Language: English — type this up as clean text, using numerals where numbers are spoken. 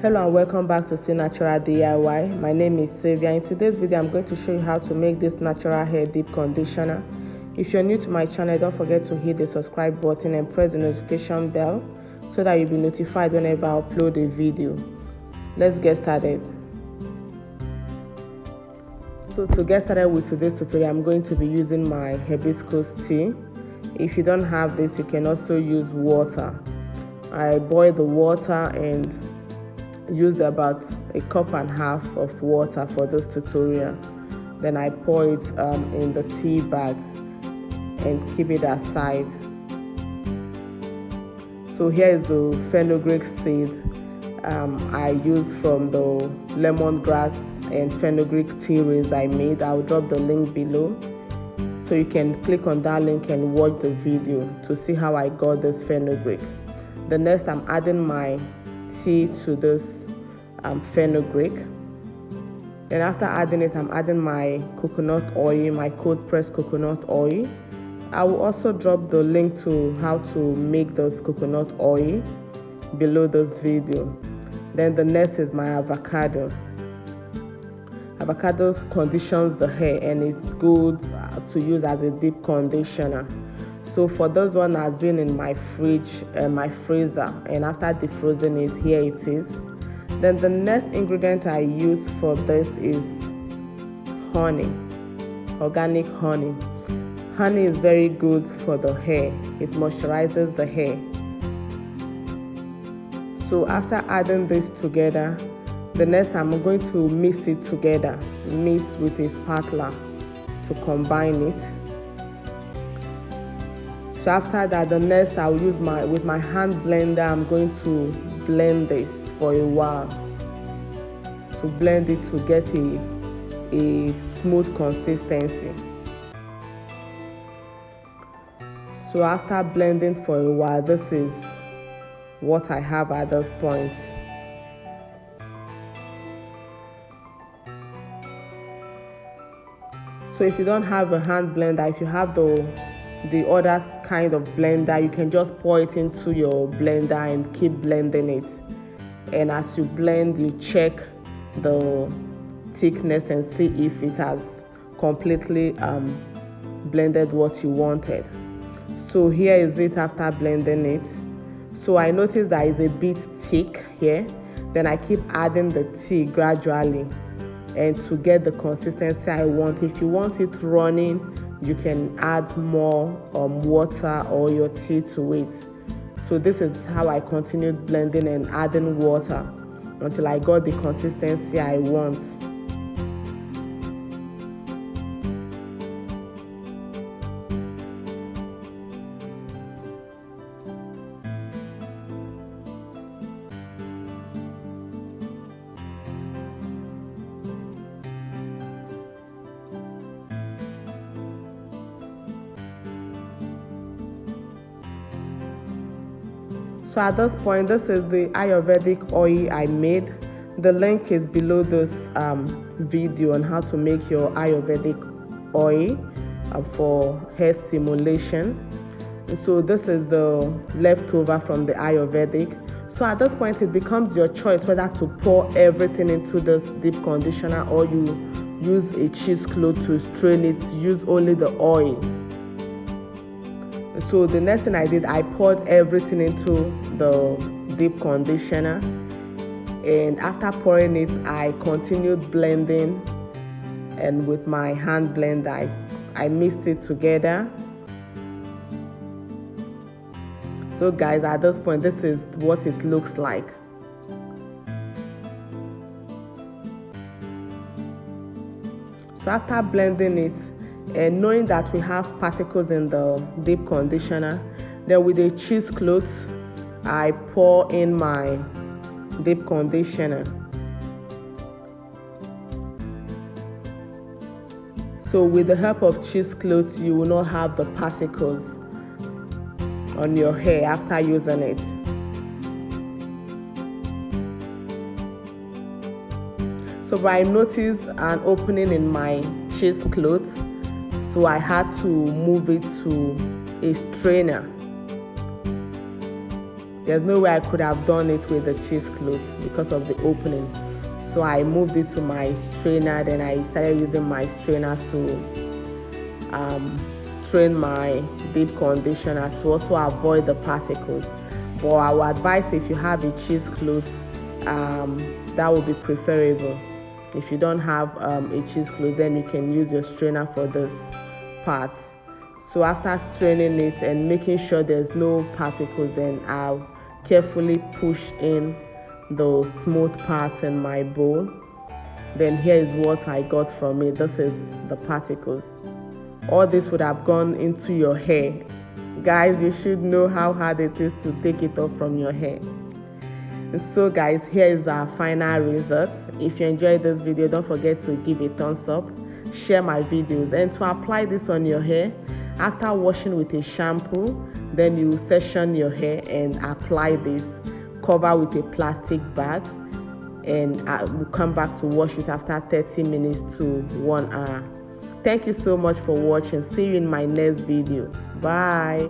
Hello and welcome back to Still Natural DIY. My name is Sylvia. In today's video, I'm going to show you how to make this natural hair deep conditioner. If you're new to my channel, don't forget to hit the subscribe button and press the notification bell so that you'll be notified whenever I upload a video. Let's get started. So to get started with today's tutorial, I'm going to be using my hibiscus tea. If you don't have this, you can also use water. I boil the water and use about a cup and a half of water for this tutorial. Then I pour it in the tea bag and keep it aside. So here is the fenugreek seed I use from the lemongrass and fenugreek tea rings I made. I'll drop the link below so you can click on that link and watch the video to see how I got this fenugreek. The next, I'm adding my tea to this fenugreek. Then after adding it, I'm adding my coconut oil, my cold pressed coconut oil. I will also drop the link to how to make this coconut oil below this video. Then the next is my avocado. Avocado conditions the hair and it's good to use as a deep conditioner. So for this one, has been in my fridge and my freezer, and after defrosting it, here it is. Then the next ingredient I use for this is honey, organic honey. Honey is very good for the hair. It moisturizes the hair. So after adding this together, the next I'm going to mix it together, mix with a spatula to combine it. So after that, the next I'll use with my hand blender, I'm going to blend this for a while to blend it to get a smooth consistency. So after blending for a while, this is what I have at this point. So if you don't have a hand blender, if you have the other kind of blender, you can just pour it into your blender and keep blending it. And as you blend, you check the thickness and see if it has completely blended what you wanted. So here is it after blending it. So I noticed that it's a bit thick here. Then I keep adding the tea gradually and to get the consistency I want. If you want it running, you can add more water or your tea to it. So this is how I continued blending and adding water until I got the consistency I want. So at this point, this is the Ayurvedic oil I made. The link is below this video on how to make your Ayurvedic oil for hair stimulation. So this is the leftover from the Ayurvedic. So at this point, it becomes your choice whether to pour everything into this deep conditioner or you use a cheesecloth to strain it, use only the oil. So the next thing I did, I poured everything into the deep conditioner, and after pouring it, I continued blending, and with my hand blender, I mixed it together. So guys, at this point, this is what it looks like. So after blending it, and knowing that we have particles in the deep conditioner, then with a cheesecloth, I pour in my deep conditioner. So with the help of cheesecloth, you will not have the particles on your hair after using it. So I noticed an opening in my cheesecloth, so I had to move it to a strainer. there's no way I could have done it with the cheesecloth because of the opening. So I moved it to my strainer. Then I started using my strainer to train my deep conditioner to also avoid the particles. But I would advise, if you have a cheesecloth, that would be preferable. If you don't have a cheesecloth, then you can use your strainer for this part. So after straining it and making sure there's no particles, then I'll carefully push in the smooth parts in my bowl. Then here is what I got from it. This is the particles. All this would have gone into your hair. Guys, you should know how hard it is to take it off from your hair. So guys, here is our final results. If you enjoyed this video, don't forget to give a thumbs up, share my videos, and to apply this on your hair, after washing with a shampoo, then you section your hair and apply this, cover with a plastic bag, and we'll come back to wash it after 30 minutes to 1 hour. Thank you so much for watching. See you in my next video. Bye.